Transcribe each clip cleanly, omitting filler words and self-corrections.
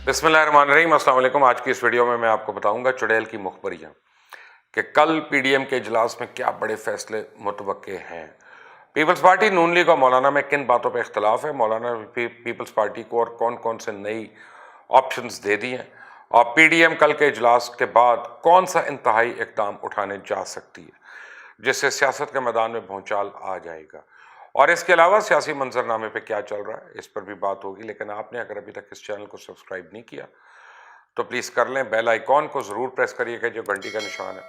बिस्मिल्लाहिर्रहमानिर्रहीम, अस्सलाम वालेकुम। आज की इस वीडियो में मैं आपको बताऊंगा चुड़ैल की मुखबरियां कि कल पीडीएम के इजलास में क्या बड़े फैसले मुतवक्के हैं। पीपल्स पार्टी नून लीग और मौलाना में किन बातों पर इख्तलाफ है, मौलाना पीपल्स पार्टी को और कौन कौन से नई ऑप्शंस दे दिए हैं, और पीडीएम कल के इजलास के बाद कौन सा इंतहाई इकदाम उठाने जा सकती है जिससे सियासत के मैदान में भूचाल आ जाएगा। और इसके अलावा सियासी मंजरनामे पे क्या चल रहा है इस पर भी बात होगी। लेकिन आपने अगर अभी तक इस चैनल को सब्सक्राइब नहीं किया तो प्लीज़ कर लें, बेल आइकॉन को ज़रूर प्रेस करिएगा जो घंटी का निशान है।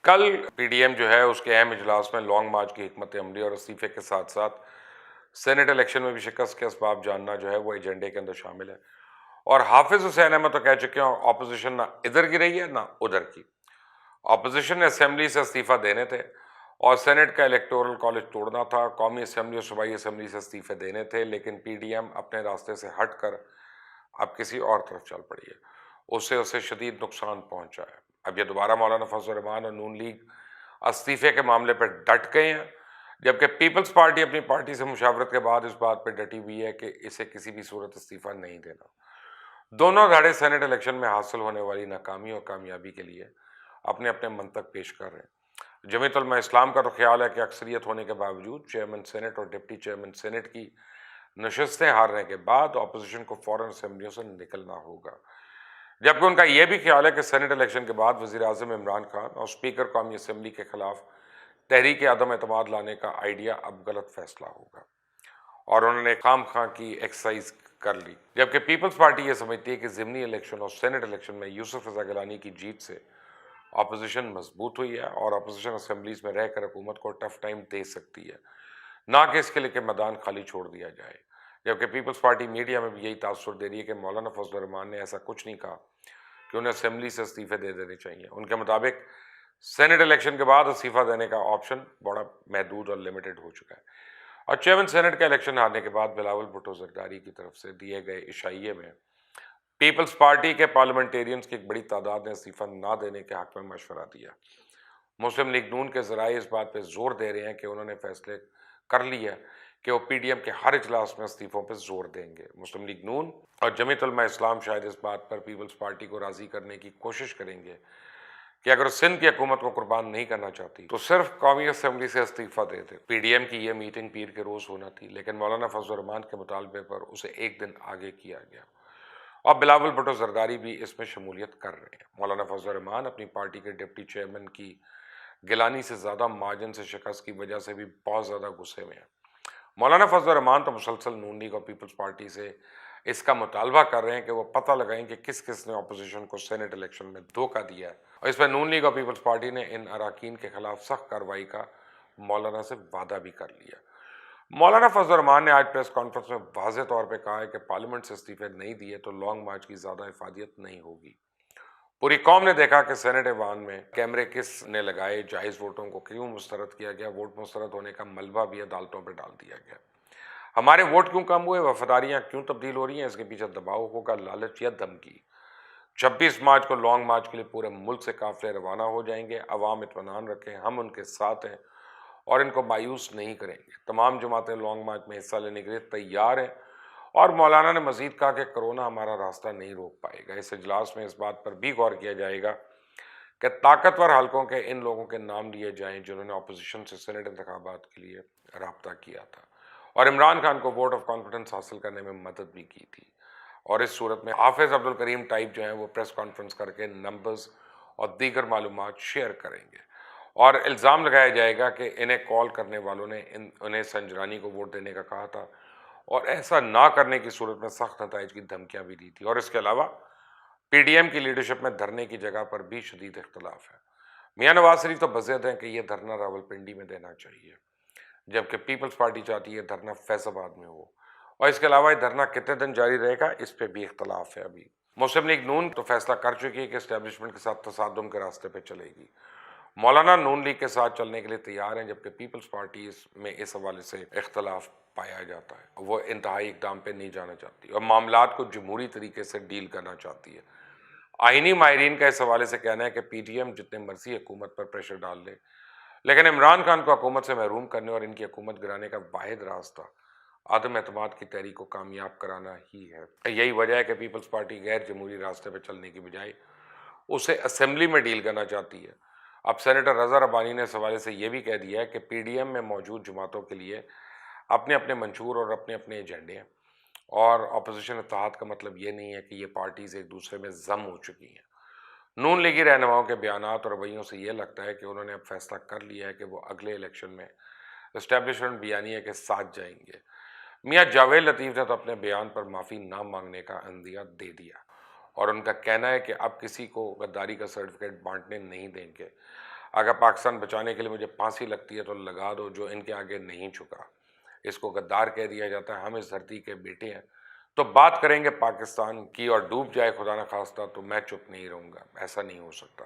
कल पीडीएम जो है उसके अहम इजलास में लॉन्ग मार्च की हिकमत अमली और इस्तीफे के साथ साथ सेनेट इलेक्शन में भी शिकस्त के असबाब जानना जो है वो एजेंडे के अंदर शामिल है। और हाफिज हुसैन अहमद तो कह चुके हैं ऑपोजिशन ना इधर की रही है ना उधर की। ऑपोजिशन ने असेंबली से इस्तीफा देने थे और सेनेट का इलेक्टोरल कॉलेज तोड़ना था, कौमी असेंबली और सूबाई असेंबली से इस्तीफे देने थे, लेकिन पीडीएम अपने रास्ते से हटकर अब किसी और तरफ चल पड़ी है। उससे उसे शदीद नुकसान पहुंचा है। अब ये दोबारा मौलाना फजल रहमान और नून लीग इस्तीफे के मामले पर डट गए हैं, जबकि पीपल्स पार्टी अपनी पार्टी से मुशावरत के बाद इस बात पर डटी हुई है कि इसे किसी भी सूरत इस्तीफा नहीं देना। दोनों धड़े सेनेट इलेक्शन में हासिल होने वाली नाकामी और कामयाबी के लिए अपने अपने मंतक पेश कर रहे हैं। जमीयत उलमा इस्लाम का तो ख्याल है कि अक्सरियत होने के बावजूद चेयरमैन सेनेट और डिप्टी चेयरमैन सेनेट की नशस्तें हारने के बाद अपोजिशन को फौरन असेंबलियों से निकलना होगा, जबकि उनका यह भी ख्याल है कि सेनेट इलेक्शन के बाद वजीर आजम इमरान खान और स्पीकर कौमी असेंबली के खिलाफ तहरीक आदम एतमाद लाने का आइडिया अब गलत फैसला होगा और उन्होंने खाम खां की एक्सरसाइज कर ली। जबकि पीपल्स पार्टी ये समझती है कि ज़िमनी इलेक्शन और सेनेट इलेक्शन में यूसुफ रज़ा गिलानी की जीत से अपोजिशन मजबूत हुई है और अपोजिशन असेंबलीज में रहकर हुकूमत को टफ टाइम दे सकती है, ना कि इसके लिए कि मैदान खाली छोड़ दिया जाए। जबकि पीपल्स पार्टी मीडिया में भी यही तासुर दे रही है कि मौलाना फजल रहमान ने ऐसा कुछ नहीं कहा कि उन्हें असेंबली से इस्तीफे दे देने चाहिए। उनके मुताबिक सेनेट इलेक्शन के बाद इस्तीफा देने का ऑप्शन बड़ा महदूद और लिमिटेड हो चुका है। और चेयरमैन सेनेट का इलेक्शन हारने के बाद बिलावल भुट्टो जरदारी की तरफ से दिए गए इशाइये में पीपल्स पार्टी के पार्लियामेंटेरियंस की एक बड़ी तादाद ने इस्तीफा ना देने के हक में मशवरा दिया। मुस्लिम लीग नून के जराये इस बात पर जोर दे रहे हैं कि उन्होंने फैसले कर लिया कि वो पीडीएम के हर इजलास में इस्तीफों पर जोर देंगे। मुस्लिम लीग नून और जमीयत उलमा इस्लाम शायद इस बात पर पीपल्स पार्टी को राजी करने की कोशिश करेंगे कि अगर सिंध की हुकूमत को कुर्बान नहीं करना चाहती तो सिर्फ कौमी असेंबली से इस्तीफा दे दे। पीडीएम की यह मीटिंग पीर के रोज होना थी, लेकिन मौलाना फजल रहमान के मुतालबे पर उसे एक दिन आगे किया गया और बिलावल भुट्टो जरदारी भी इसमें शमूलियत कर रहे हैं। मौलाना फजल रहमान अपनी पार्टी के डिप्टी चेयरमैन की गिलानी से ज़्यादा मार्जिन से शिकस्त की वजह से भी बहुत ज़्यादा गुस्से में है। मौलाना फजल रहमान तो मुसलसल नून लीग और पीपल्स पार्टी से इसका मुतालबा कर रहे हैं कि वो पता लगाएं कि किस किस ने अपोजिशन को सेनेट इलेक्शन में धोखा दिया है, और इस पर नून लीग और पीपल्स पार्टी ने इन अराकीन के खिलाफ सख्त कार्रवाई का मौलाना से वादा भी कर लिया। मौलाना फजल रहमान ने आज प्रेस कॉन्फ्रेंस में वाज़ेह तौर पर कहा है कि पार्लियामेंट से इस्तीफे नहीं दिए तो लॉन्ग मार्च की ज़्यादा इफादियत नहीं होगी। पूरी कौम ने देखा कि सेनेट ऐवान में कैमरे किसने लगाए, जायज़ वोटों को क्यों मुस्तरद किया गया, वोट मुस्तरद होने का मलबा भी अदालतों पर डाल दिया गया, हमारे वोट क्यों कम हुए, वफादारियां क्यों तब्दील हो रही हैं, इसके पीछे दबाव होगा, लालच या धमकी। 26 मार्च को लॉन्ग मार्च के लिए पूरे मुल्क से काफिले रवाना हो जाएंगे। अवाम इत्मीनान रखें, हम उनके साथ हैं और इनको मायूस नहीं करेंगे। तमाम जमातें लॉन्ग मार्च में हिस्सा लेने के लिए तैयार हैं। और मौलाना ने मजीद कहा कि कोरोना हमारा रास्ता नहीं रोक पाएगा। इस इजलास में इस बात पर भी गौर किया जाएगा कि ताकतवर हलकों के इन लोगों के नाम लिए जाएं जिन्होंने अपोजिशन से सेनेट इंतखाबात के लिए रब्ता किया था और इमरान खान को वोट ऑफ कॉन्फिडेंस हासिल करने में मदद भी की थी। और इस सूरत में हाफिज अब्दुल करीम टाइप जो हैं वो प्रेस कॉन्फ्रेंस करके नंबर्स और दीगर मालूमात शेयर करेंगे और इल्ज़ाम लगाया जाएगा कि इन्हें कॉल करने वालों ने उन्हें संजरानी को वोट देने का कहा था और ऐसा ना करने की सूरत में सख्त नताइज की धमकियां भी दी थी। और इसके अलावा पीडीएम की लीडरशिप में धरने की जगह पर भी शदीद इख्तलाफ है। मियां नवाज शरीफ तो बज़िद हैं कि यह धरना रावलपिंडी में देना चाहिए, जबकि पीपल्स पार्टी चाहती है धरना फैसलाबाद में हो। और इसके अलावा ये धरना कितने दिन जारी रहेगा इस पे भी इख्तलाफ है। अभी मुस्लिम लीग नून तो फैसला कर चुकी है कि इस्टेब्लिशमेंट के साथ तसादुम के रास्ते पे चलेगी। मौलाना नून लीग के साथ चलने के लिए तैयार हैं, जबकि पीपल्स पार्टी में इस हवाले से इख्तलाफ पाया जाता है। वो इंतहाई इकदाम पे नहीं जाना चाहती और मामलात को जमहूरी तरीके से डील करना चाहती है। आईनी माहिरीन का इस हवाले से कहना है कि पीटीएम जितने मर्जी हुकूमत पर प्रेशर डाल ले, लेकिन इमरान खान को हुकूमत से महरूम करने और इनकी हुकूमत गिराने का वाहिद रास्ता आदम एतमाद की तहरीक को कामयाब कराना ही है। यही वजह है कि पीपल्स पार्टी गैर जमहूरी रास्ते पर चलने की बजाय उसे असेंबली में डील करना चाहती है। अब सेनेटर रज़ा रब्बानी ने इस हवाले से यह भी कह दिया है कि पीडीएम में मौजूद जमातों के लिए अपने अपने मंशूर और अपने अपने एजेंडे हैं और अपोजिशन इत्तेहाद का मतलब ये नहीं है कि ये पार्टीज एक दूसरे में जम हो चुकी हैं। नून लीगी रहनुमाओं के बयानात और रवैयों से यह लगता है कि उन्होंने अब फैसला कर लिया है कि वो अगले इलेक्शन में एस्टेब्लिशमेंट बयानिया के साथ जाएंगे। मियाँ जावेद लतीफ़ ने तो अपने बयान पर माफ़ी ना मांगने का अंदिया दे दिया और उनका कहना है कि अब किसी को गद्दारी का सर्टिफिकेट बांटने नहीं देंगे। अगर पाकिस्तान बचाने के लिए मुझे फांसी लगती है तो लगा दो, जो इनके आगे नहीं झुका इसको गद्दार कह दिया जाता है। हम इस धरती के बेटे हैं तो बात करेंगे पाकिस्तान की, और डूब जाए खुदा न खास्ता तो मैं चुप नहीं रहूँगा। ऐसा नहीं हो सकता।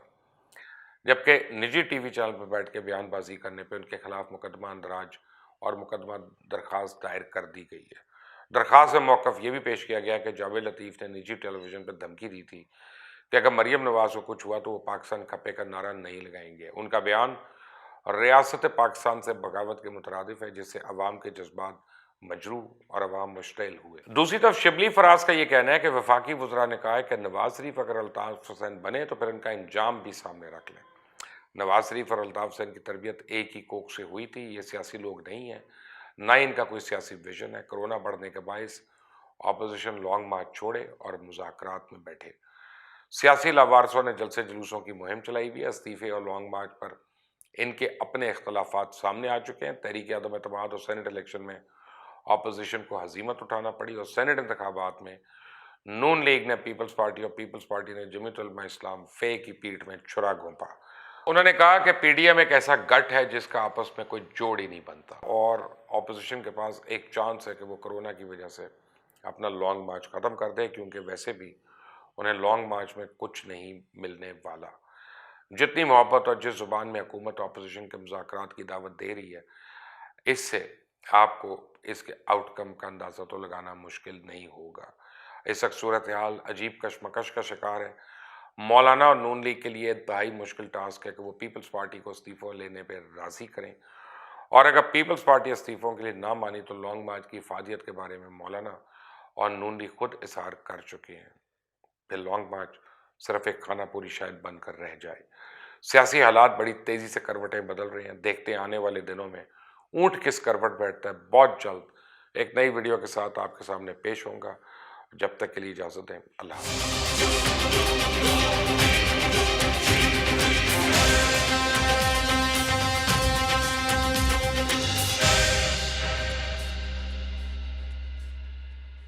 जबकि निजी टीवी चैनल पर बैठ के बयानबाजी करने पर उनके खिलाफ मुकदमा अंदराज और मुकदमा दरखास्त दायर कर दी गई है। दरखास्त में मौक़िफ़ ये भी पेश किया गया कि जावेद लतीफ़ ने निजी टेलीविज़न पर धमकी दी थी कि अगर मरियम नवाज़ को कुछ हुआ तो वो पाकिस्तान खपे का नारा नहीं लगाएंगे। उनका बयान रियासत पाकिस्तान से बगावत के मुतरादिफ है, जिससे अवाम के जज्बात मजरूह और अवाम मुश्तइल हुए। दूसरी तरफ शिबली फराज का ये कहना है कि वफाकी वज़रा ने कहा है कि नवाज शरीफ अगर अल्ताफ़ हुसैन बने तो फिर इनका इंजाम भी सामने रख लें। नवाज शरीफ और अल्ताफ़ हुसैन की तरबियत एक ही कोख से हुई थी। ये सियासी लोग नहीं हैं, ना ही इनका कोई सियासी विजन है। कोरोना बढ़ने के बायस अपोजिशन लॉन्ग मार्च छोड़े और मुज़ाकरात में बैठे। सियासी लावारसों ने जलसे जुलूसों की मुहिम चलाई हुई है। इस्तीफ़े और लॉन्ग मार्च पर इनके अपने इख्तलाफात सामने आ चुके हैं। तहरीक आदम एतमाद और सेनेट इलेक्शन में अपोजिशन को हजीमत उठाना पड़ी और सेनेट इंतखाबात में नून लीग ने पीपल्स पार्टी और पीपल्स पार्टी ने जमीयत उलमा इस्लाम फे की पीठ में छुरा घोंपा। उन्होंने कहा कि पीडीएम एक ऐसा गठ है जिसका आपस में कोई जोड़ ही नहीं बनता और अपोजिशन के पास एक चांस है कि वो कोरोना की वजह से अपना लॉन्ग मार्च ख़त्म कर दे, क्योंकि वैसे भी उन्हें लॉन्ग मार्च में कुछ नहीं मिलने वाला। जितनी मोहब्बत और जिस ज़ुबान में हुकूमत अपोजिशन के मुज़ाकरात की दावत दे रही है, इससे आपको इसके आउटकम का अंदाज़ा तो लगाना मुश्किल नहीं होगा। इस वक्त सूरत हाल अजीब कशमकश का शिकार है। मौलाना और नून लीग के लिए इंतहाई मुश्किल टास्क है कि वो पीपल्स पार्टी को इस्तीफ़ों लेने पर राज़ी करें, और अगर पीपल्स पार्टी इस्तीफ़ों के लिए ना मानी तो लॉन्ग मार्च की इफादियत के बारे में मौलाना और नून लीग खुद इज़हार कर चुके हैं। फिर लॉन्ग मार्च सिर्फ एक खाना पूरी शायद बनकर रह जाए। सियासी हालात बड़ी तेज़ी से करवटें बदल रहे हैं। देखते हैं आने वाले दिनों में ऊँट किस करवट बैठता है। बहुत जल्द एक नई वीडियो के साथ आपके सामने पेश होऊंगा। जब तक के लिए इजाज़त दें। अल्लाह हाफ़िज़।